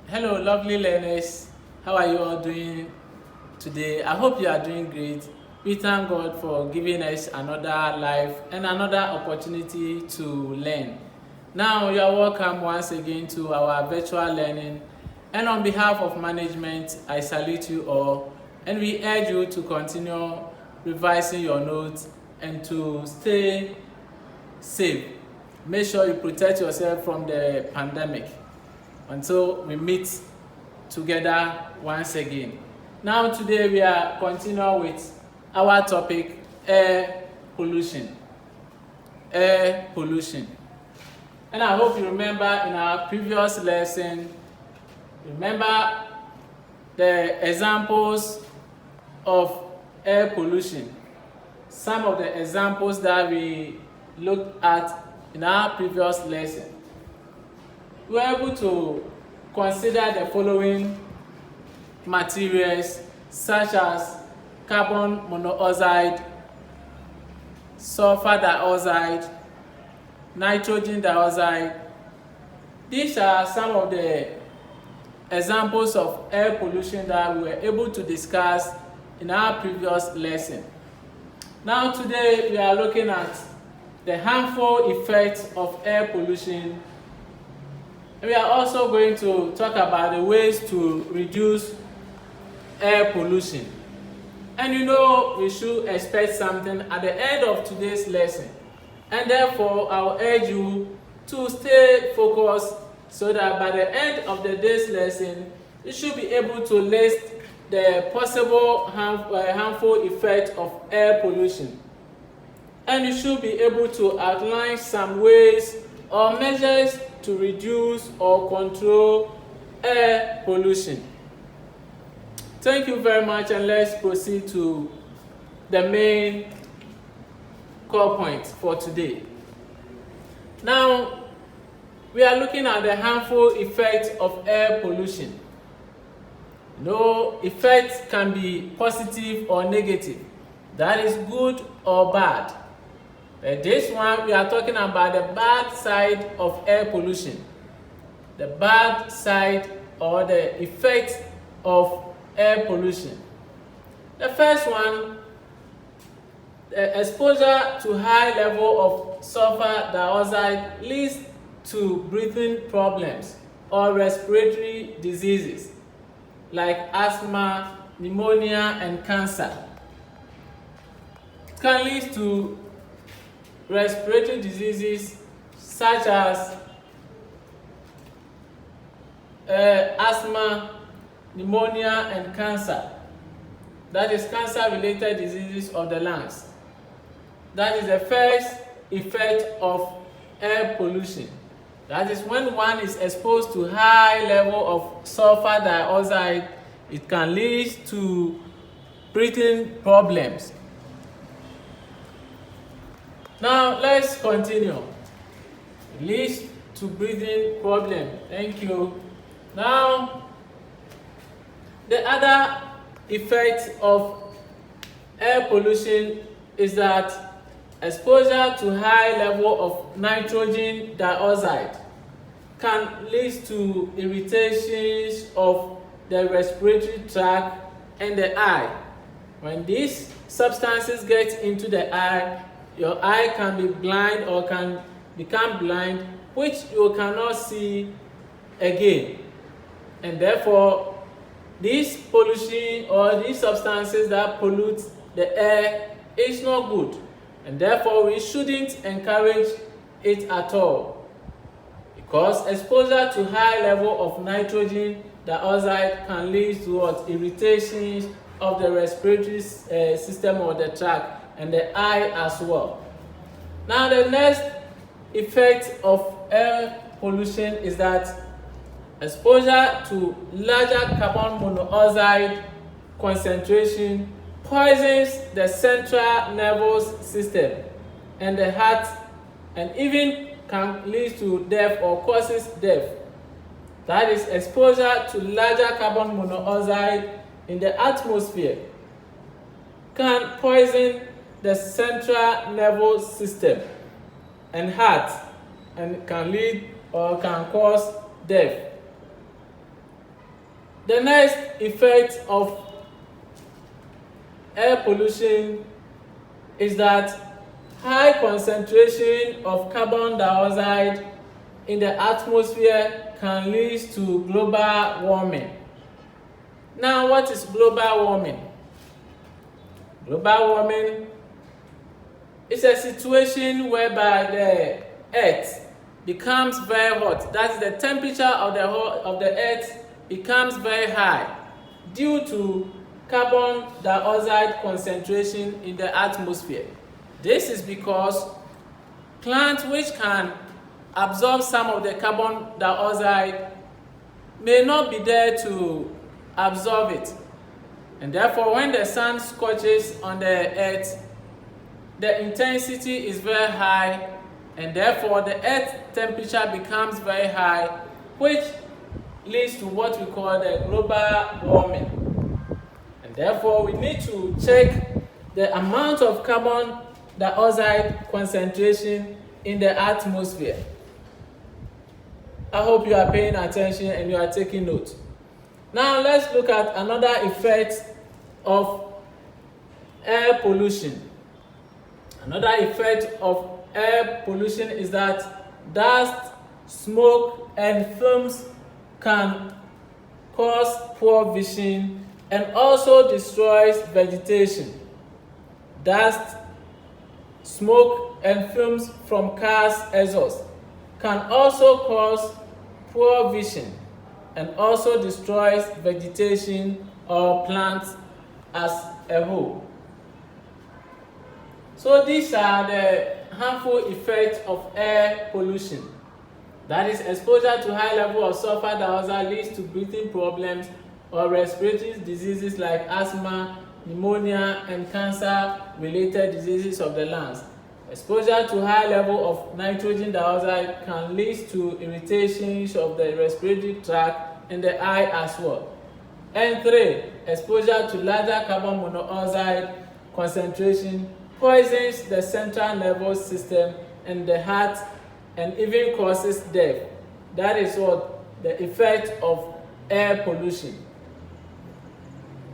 Hello, lovely learners. How are you all doing today? I hope you are doing great. We thank God for giving us another life and another opportunity to learn. Now, you are welcome once again to our virtual learning. And on behalf of management, I salute you all. And we urge you to continue revising your notes and to stay safe. Make sure you protect yourself from the pandemic until we meet together once again. Now today we are continuing with our topic, air pollution. Air pollution. And I hope you remember in our previous lesson, remember the examples of air pollution. Some of the examples that we looked at in our previous lesson. We were able to consider the following materials such as carbon monoxide, sulfur dioxide, nitrogen dioxide. These are some of the examples of air pollution that we were able to discuss in our previous lesson. Now today we are looking at the harmful effects of air pollution. We are also going to talk about the ways to reduce air pollution. And you know we should expect something at the end of today's lesson. And therefore, I will urge you to stay focused so that by the end of the day's lesson, you should be able to list the possible harmful effect of air pollution. And you should be able to outline some ways or measures to reduce or control air pollution. Thank you very much, and let's proceed to the main core points for today. Now, we are looking at the harmful effects of air pollution. No effect can be positive or negative. That is good or bad. This one, we are talking about the bad side of air pollution. The bad side or the effect of air pollution. The first one, the exposure to high level of sulfur dioxide leads to breathing problems or respiratory diseases like asthma, pneumonia, and cancer. It can lead to respiratory diseases such as asthma, pneumonia, and cancer. That is cancer-related diseases of the lungs. That is the first effect of air pollution. That is when one is exposed to high level of sulfur dioxide, it can lead to breathing problems. Now let's continue. It leads to breathing problem. Thank you. Now, the other effect of air pollution is that exposure to high level of nitrogen dioxide can lead to irritations of the respiratory tract and the eye. When these substances get into the eye, your eye can be blind or can become blind, which you cannot see again. And therefore, this pollution or these substances that pollute the air is not good. And therefore, we shouldn't encourage it at all. Because exposure to high level of nitrogen dioxide can lead to what? Irritations of the respiratory system or the tract and the eye as well. Now the next effect of air pollution is that exposure to larger carbon monoxide concentration poisons the central nervous system and the heart, and even can lead to death or causes death. That is exposure to larger carbon monoxide in the atmosphere can poison the central nervous system and heart and can lead or can cause death. The next effect of air pollution is that high concentration of carbon dioxide in the atmosphere can lead to global warming. Now, what is global warming? Global warming is a situation whereby the earth becomes very hot. That is, the temperature of the earth becomes very high due to carbon dioxide concentration in the atmosphere. This is because plants which can absorb some of the carbon dioxide may not be there to absorb it. And therefore, when the sun scorches on the earth, the intensity is very high, and therefore the earth temperature becomes very high, which leads to what we call the global warming. And therefore, we need to check the amount of carbon dioxide concentration in the atmosphere. I hope you are paying attention and you are taking note. Now let's look at another effect of air pollution. Another effect of air pollution is that dust, smoke, and fumes can cause poor vision and also destroys vegetation. Dust, smoke, and fumes from cars' exhaust can also cause poor vision and also destroys vegetation or plants as a whole. So these are the harmful effects of air pollution. That is, exposure to high level of sulfur dioxide leads to breathing problems or respiratory diseases like asthma, pneumonia, and cancer-related diseases of the lungs. Exposure to high level of nitrogen dioxide can lead to irritations of the respiratory tract and the eye as well. And 3, exposure to larger carbon monoxide concentration poisons the central nervous system and the heart and even causes death. That is what the effect of air pollution.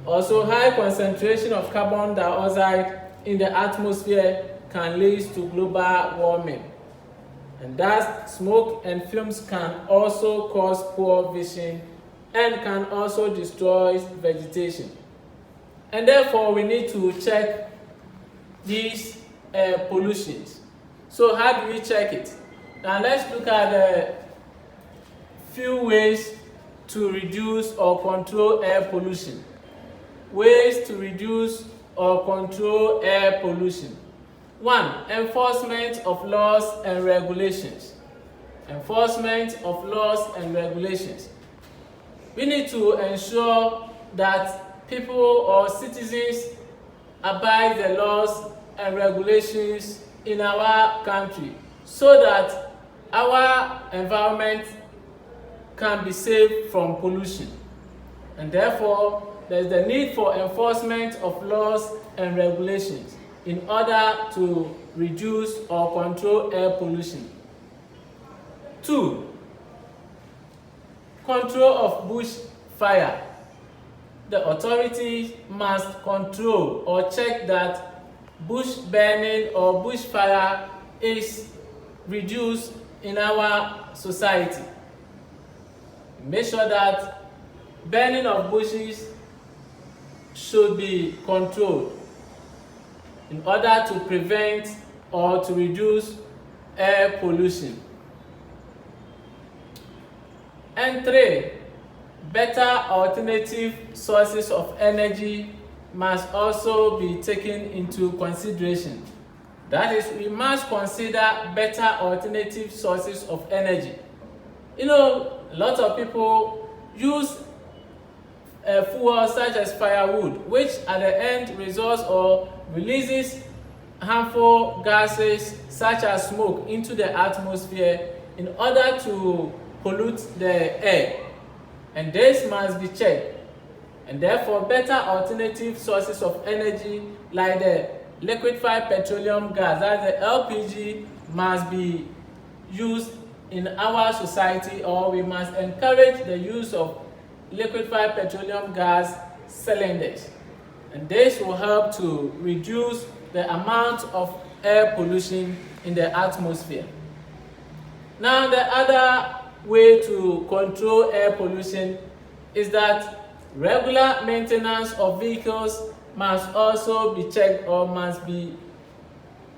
Also, high concentration of carbon dioxide in the atmosphere can lead to global warming. And dust, smoke, and fumes can also cause poor vision and can also destroy vegetation. And therefore, we need to check these pollutions. So how do we check it? Now let's look at a few ways to reduce or control air pollution. Ways to reduce or control air pollution. 1. Enforcement of laws and regulations. Enforcement of laws and regulations. We need to ensure that people or citizens abide the laws and regulations in our country so that our environment can be saved from pollution. And therefore, there is the need for enforcement of laws and regulations in order to reduce or control air pollution. 2. Control of bush fire. The authorities must control or check that bush burning or bush fire is reduced in our society. Make sure that burning of bushes should be controlled in order to prevent or to reduce air pollution. And 3, better alternative sources of energy must also be taken into consideration. That is, we must consider better alternative sources of energy. You know, a lot of people use fuel such as firewood, which at the end results or releases harmful gases such as smoke into the atmosphere in order to pollute the air. And this must be checked. And therefore, better alternative sources of energy like the liquefied petroleum gas, that the LPG, must be used in our society, or we must encourage the use of liquefied petroleum gas cylinders, and this will help to reduce the amount of air pollution in the atmosphere. Now, the other way to control air pollution is that regular maintenance of vehicles must also be checked or must be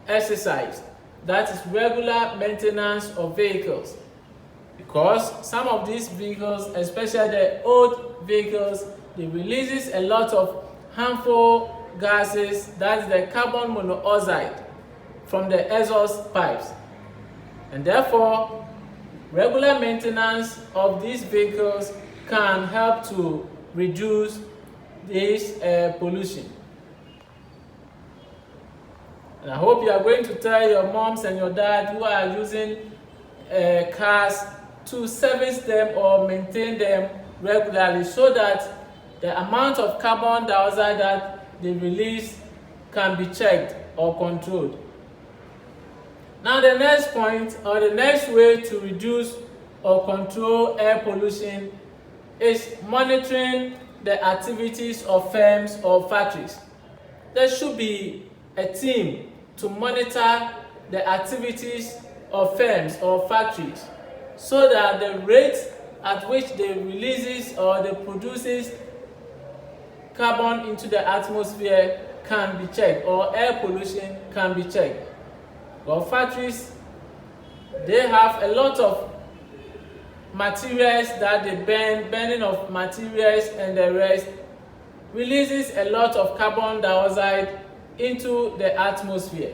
exercised. That is regular maintenance of vehicles, because some of these vehicles, especially the old vehicles, they releases a lot of harmful gases, that's the carbon monoxide from the exhaust pipes, and therefore regular maintenance of these vehicles can help to reduce this pollution. And I hope you are going to tell your moms and your dad who are using cars to service them or maintain them regularly, so that the amount of carbon dioxide that they release can be checked or controlled. Now, the next point, or the next way to reduce or control air pollution, is monitoring the activities of firms or factories. There should be a team to monitor the activities of firms or factories, so that the rate at which they releases or they produces carbon into the atmosphere can be checked, or air pollution can be checked. Well, factories, they have a lot of materials that they burning of materials, and the rest releases a lot of carbon dioxide into the atmosphere,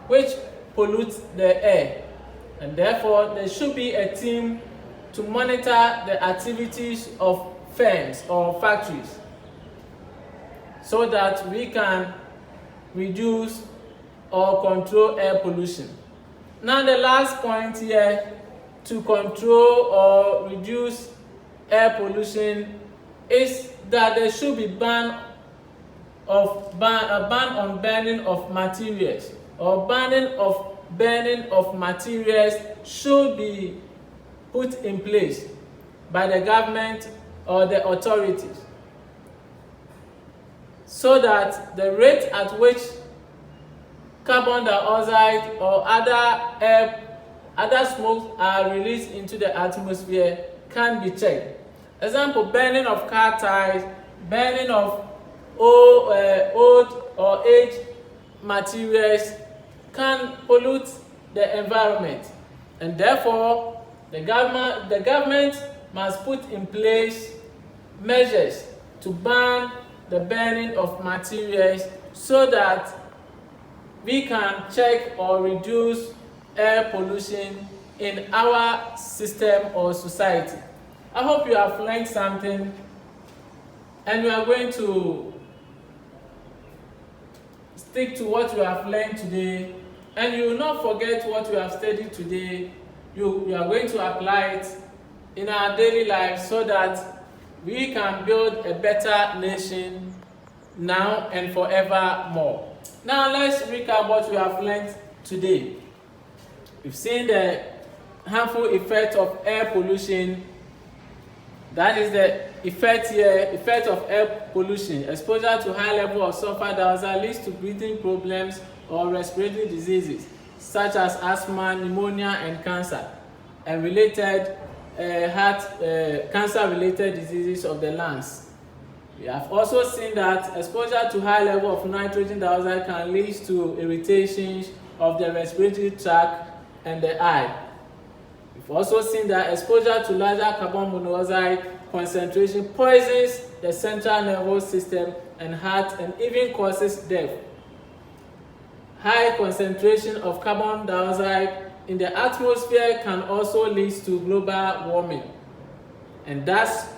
which pollutes the air. And therefore, there should be a team to monitor the activities of firms or factories, so that we can reduce or control air pollution. Now, the last point here to control or reduce air pollution is that there should be a ban on burning of materials, or burning of materials should be put in place by the government or the authorities, so that the rate at which carbon dioxide or other smokes are released into the atmosphere can be checked. Example, burning of car tires, burning of old or aged materials can pollute the environment, and therefore the government must put in place measures to ban the burning of materials, so that we can check or reduce air pollution in our system or society. I hope you have learned something, and you are going to stick to what you have learned today, and you will not forget what you have studied today. You are going to apply it in our daily life, so that we can build a better nation now and forevermore. Now, let's recap what we have learned today. We've seen the harmful effect of air pollution. That is the effect of air pollution. Exposure to high level of sulfur dioxide leads to breathing problems or respiratory diseases such as asthma, pneumonia, and cancer, and related cancer-related diseases of the lungs. We have also seen that exposure to high level of nitrogen dioxide can lead to irritations of the respiratory tract and the eye. We've also seen that exposure to larger carbon monoxide concentration poisons the central nervous system and heart, and even causes death. High concentration of carbon dioxide in the atmosphere can also lead to global warming. And dust,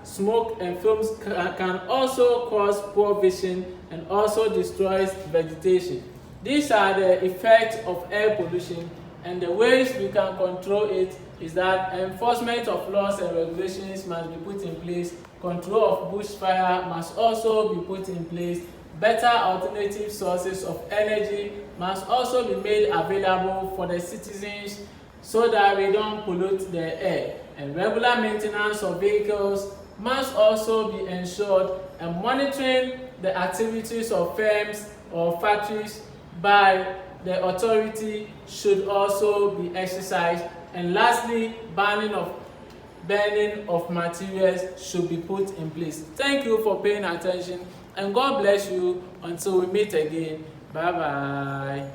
smoke, and fumes can also cause poor vision and also destroys vegetation. These are the effects of air pollution, and the ways we can control it is that enforcement of laws and regulations must be put in place. Control of bushfire must also be put in place. Better alternative sources of energy must also be made available for the citizens, so that we don't pollute the air. And regular maintenance of vehicles must also be ensured, and monitoring the activities of firms or factories by the authority should also be exercised. And lastly, burning of materials should be put in place. Thank you for paying attention, and God bless you until we meet again. Bye bye.